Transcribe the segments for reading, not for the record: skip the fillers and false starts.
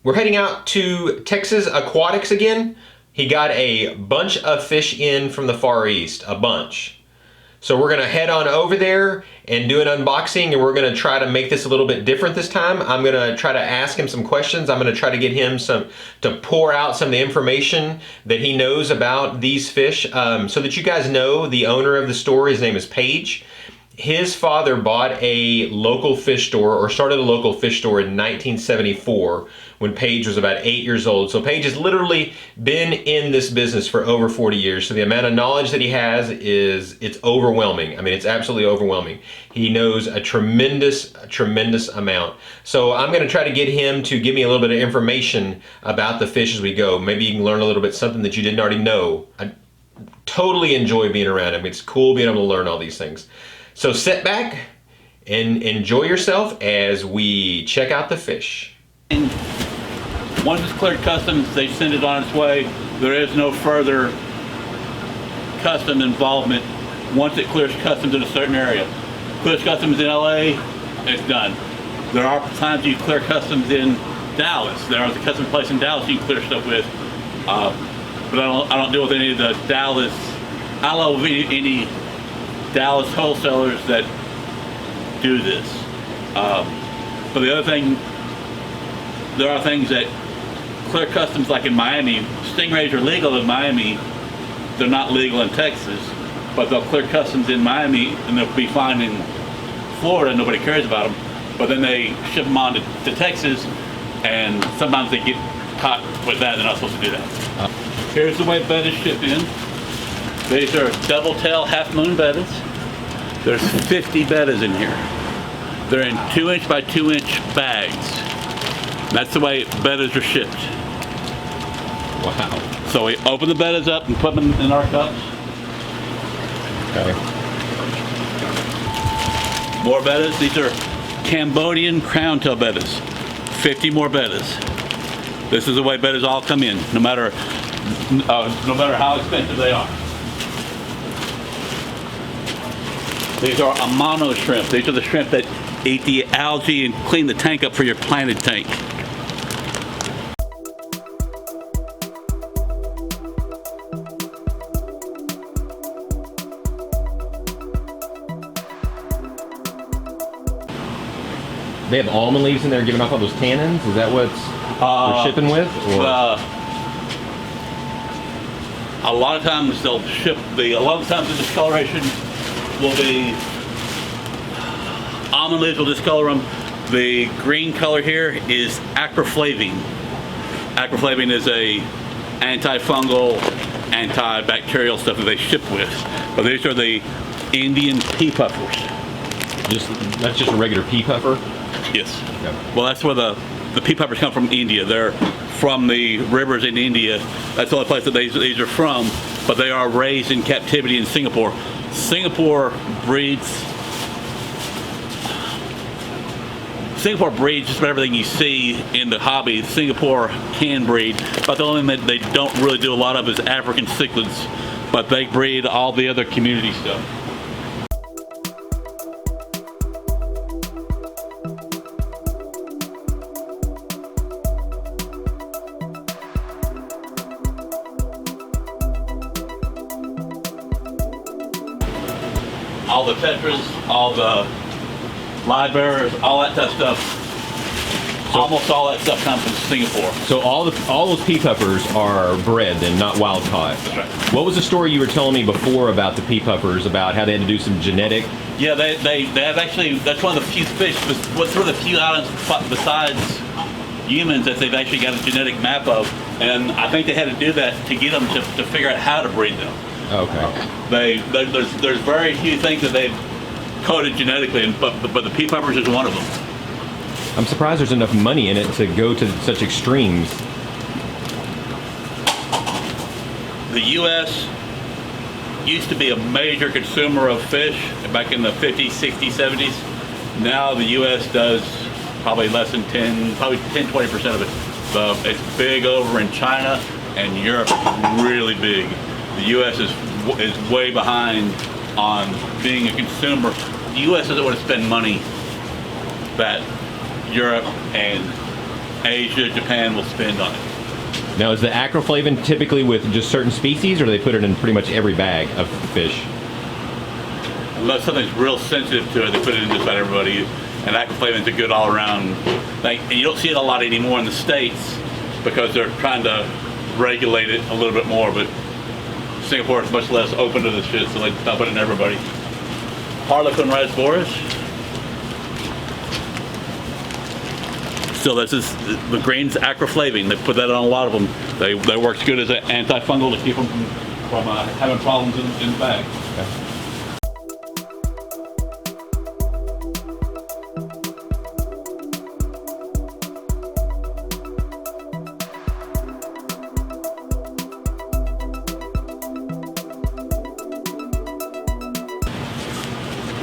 We're heading out to Texas Aquatics again. He got a bunch of fish in from the Far East, a bunch. So we're gonna head on over there and do an unboxing, and we're gonna try to make this a little bit different this time. I'm gonna try to ask him some questions. I'm gonna try to get him to pour out some of the information that he knows about these fish, so that you guys know the owner of the store. His name is Paige. His father bought a local fish store, or started a local fish store in 1974 when Paige was about 8 years old. So Paige has literally been in this business for over 40 years. So the amount of knowledge that he has it's overwhelming. I mean, it's absolutely overwhelming. He knows a tremendous amount. So I'm gonna try to get him to give me a little bit of information about the fish as we go. Maybe you can learn a little bit something that you didn't already know. I totally enjoy being around him. It's cool being able to learn all these things. So sit back and enjoy yourself as we check out the fish. Once it's cleared customs, they send it on its way. There is no further custom involvement once it clears customs in a certain area. Clears customs in LA, it's done. There are times you clear customs in Dallas. There is a custom place in Dallas you can clear stuff with. But I don't deal with any of the Dallas. I don't know any Dallas wholesalers that do this. But the other thing, there are things that clear customs, like in Miami. Stingrays are legal in Miami. They're not legal in Texas, but they'll clear customs in Miami and they'll be fine in Florida. Nobody cares about them. But then they ship them on to Texas, and sometimes they get caught with that. They're not supposed to do that. Here's the way bettas ship in. These are double tail half moon bettas. There's 50 bettas in here. They're in 2-inch by 2-inch bags. That's the way bettas are shipped. Wow. So we open the bettas up and put them in our cups. Okay. More bettas. These are Cambodian crown tail bettas. 50 more bettas. This is the way bettas all come in, no matter how expensive they are. These are Amano shrimp. These are the shrimp that eat the algae and clean the tank up for your planted tank. They have almond leaves in there giving off all those tannins? Is that what we're shipping with? Or? A lot of times they'll ship a lot of times the discoloration will be, almond leaves will discolor them. The green color here is acroflavine. Acroflavine is a antifungal, antibacterial stuff that they ship with. But these are the Indian pea puffers. That's just a regular pea puffer? Yes. Okay. Well, that's where the pea puffers come from, India. They're from the rivers in India. That's the only place that these are from, but they are raised in captivity in Singapore. Singapore breeds just about everything you see in the hobby. Singapore can breed, but the only thing that they don't really do a lot of is African cichlids, but they breed all the other community stuff. All the Tetras, all the live bearers, all that type of stuff. Almost all that stuff comes from Singapore. So all those pea puffers are bred then, not wild caught. That's right. What was the story you were telling me before about the pea puffers, about how they had to do some genetic? Yeah, they have actually, that's one of the few fish, what's one of the few islands besides humans that they've actually got a genetic map of, and I think they had to do that to get them to figure out how to breed them. Okay. There's very few things that they've coded genetically, but the pea puffers is one of them. I'm surprised there's enough money in it to go to such extremes. The U.S. used to be a major consumer of fish back in the 50s, 60s, 70s. Now the U.S. does probably less than 10, 20% of it. It's big over in China, and Europe is really big. The U.S. is way behind on being a consumer. The U.S. doesn't want to spend money that Europe and Asia, Japan will spend on it. Now, is the acroflavin typically with just certain species, or do they put it in pretty much every bag of fish? Unless something's real sensitive to it, they put it in just about everybody. And acroflavin's a good all-around thing. And you don't see it a lot anymore in the States because they're trying to regulate it a little bit more. But Singapore is much less open to this shit, so they dump it in everybody. Harlequin Rasboras. Still, this is the grain's acroflavin. They put that on a lot of them. They works good as an antifungal to keep them from having problems in the bag. Okay.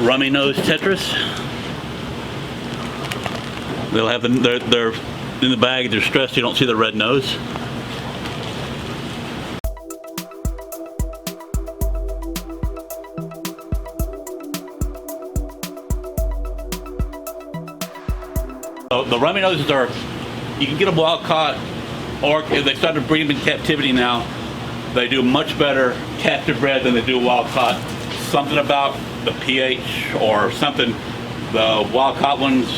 Rummy nose Tetras. They'll have they're in the bag. They're stressed. You don't see the red nose. So the rummy noses are, you can get them wild caught, or if they started breeding in captivity now, they do much better captive bred than they do wild caught. Something about the pH or something. The wild caught ones,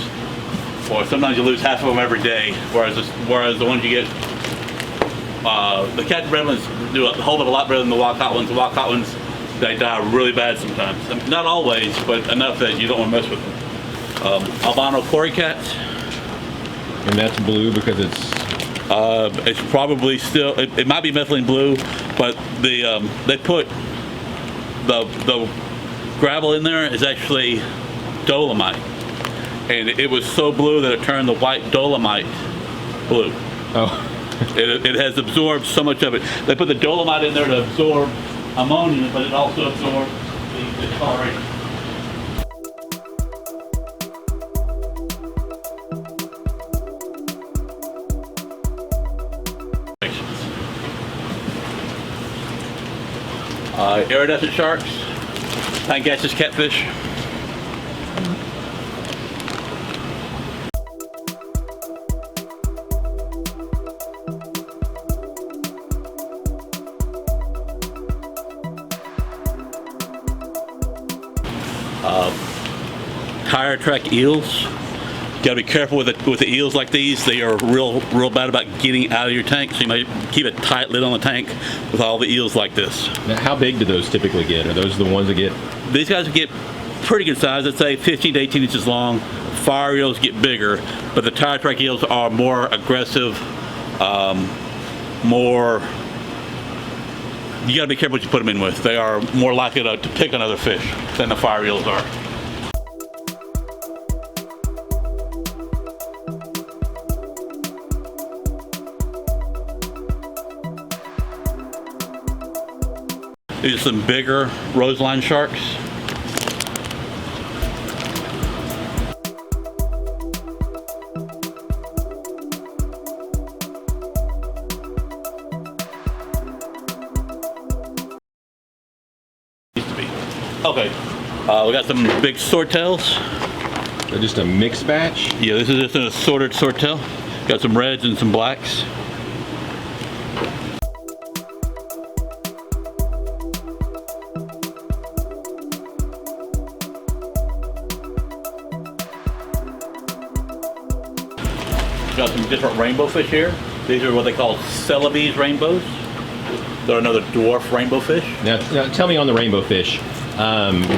or sometimes you lose half of them every day, whereas the ones you get, the captive bred ones hold up a lot better than the wild caught ones. The wild caught ones, they die really bad sometimes. I mean, not always, but enough that you don't want to mess with them. Albino Cory Cats. And that's blue because it's probably still, it might be methylene blue, but they put the gravel in there is actually dolomite, and it was so blue that it turned the white dolomite blue. Oh. it has absorbed so much of it. They put the dolomite in there to absorb ammonia, but it also absorbs the discoloration. Irridscent sharks, pangasius catfish. Tire track eels. You gotta be careful with the eels like these. They are real bad about getting out of your tank, so you might keep a tight lid on the tank with all the eels like this. Now, how big do those typically get? Are those the ones that get? These guys get pretty good size. I'd say 15 to 18 inches long. Fire eels get bigger, but the tire track eels are more aggressive, more. You gotta be careful what you put them in with. They are more likely to pick on other fish than the fire eels are. These are some bigger Roseline sharks. Used to be. Okay, we got some big Swordtails. They're just a mixed batch? Yeah, this is just an assorted Swordtail. Got some reds and some blacks. Got some different rainbow fish here. These are what they call Celebi rainbows. They're another dwarf rainbow fish. Now tell me on the rainbow fish,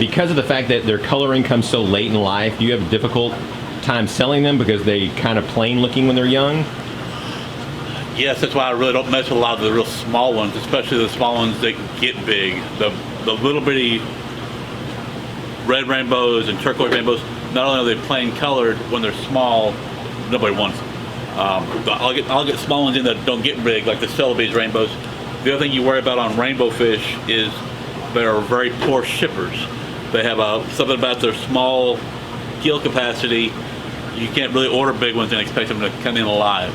because of the fact that their coloring comes so late in life, do you have a difficult time selling them because they kind of plain looking when they're young? Yes, that's why I really don't mess with a lot of the real small ones, especially the small ones that get big. The little bitty red rainbows and turquoise rainbows, not only are they plain colored, when they're small, nobody wants them. I'll get small ones in that don't get big, like the Celebi rainbows. The other thing you worry about on rainbow fish is they're very poor shippers. They have something about their small gill capacity. You can't really order big ones and expect them to come in alive.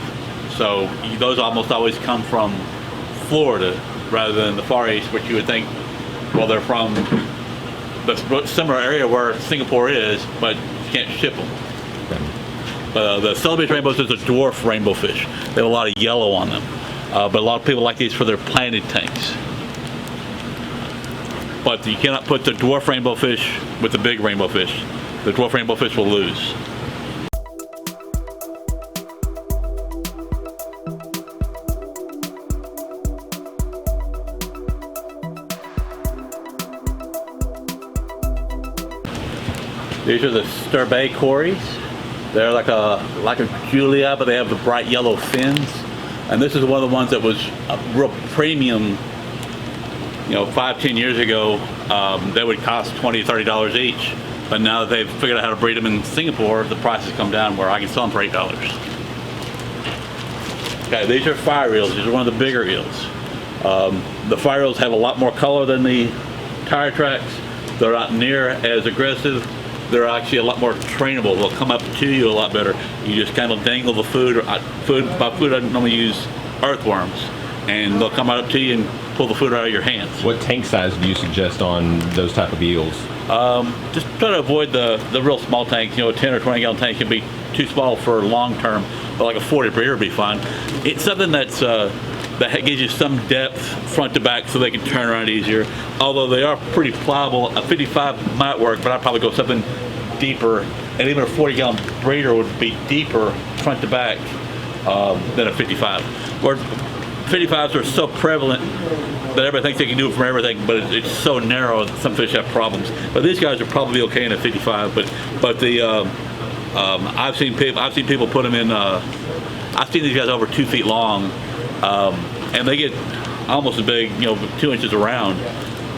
So those almost always come from Florida rather than the Far East, which you would think, well, they're from the similar area where Singapore is, but you can't ship them. The Celebi Rainbows is a dwarf rainbow fish. They have a lot of yellow on them. But a lot of people like these for their planted tanks. But you cannot put the dwarf rainbow fish with the big rainbow fish. The dwarf rainbow fish will lose. These are the Sturbe Cories. They're like a Julia, but they have the bright yellow fins. And this is one of the ones that was a real premium, you know, 5-10 years ago. They would cost $20, $30 each. But now that they've figured out how to breed them in Singapore, the price has come down where I can sell them for $8. Okay, these are fire eels. These are one of the bigger eels. The fire eels have a lot more color than the tire tracks. They're not near as aggressive. They're actually a lot more trainable. They'll come up to you a lot better. You just kind of dangle the food. By food, I normally use earthworms. And they'll come right up to you and pull the food out of your hands. What tank size do you suggest on those type of eels? Just try to avoid the real small tanks. You know, a 10 or 20 gallon tank can be too small for long term, but like a 40 breeder would be fine. It's something that's that gives you some depth front to back so they can turn around easier. Although they are pretty pliable, a 55 might work, but I'd probably go something deeper. And even a 40 gallon breeder would be deeper front to back than a 55. Where 55s are so prevalent that everybody thinks they can do it from everything, but it's so narrow that some fish have problems. But these guys are probably okay in a 55. But the I've seen people put them in. I've seen these guys over 2 feet long. And they get almost as big, you know, 2 inches around.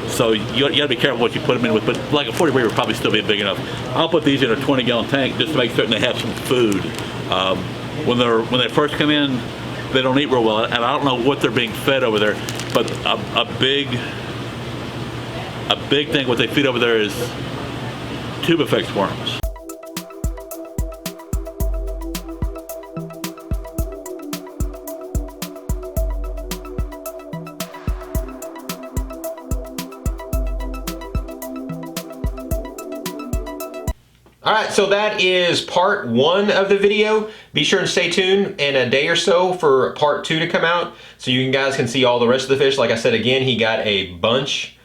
So you got to be careful what you put them in with. But like a 40 breeder would probably still be big enough. I'll put these in a 20 gallon tank just to make certain they have some food. When they first come in, they don't eat real well, and I don't know what they're being fed over there. But a big thing what they feed over there is tubifex worms. Alright, so that is part 1 of the video. Be sure and stay tuned in a day or so for part 2 to come out so you guys can see all the rest of the fish. Like I said again, he got a bunch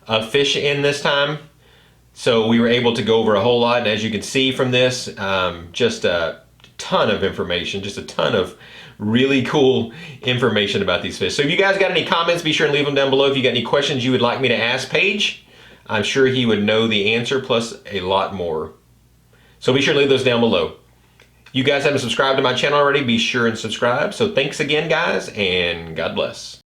of fish in this time. So we were able to go over a whole lot, and as you can see from this, just a ton of information, just a ton of really cool information about these fish. So if you guys got any comments, be sure and leave them down below. If you got any questions you would like me to ask Paige, I'm sure he would know the answer plus a lot more. So be sure to leave those down below. You guys haven't subscribed to my channel already, be sure and subscribe. So thanks again, guys, and God bless.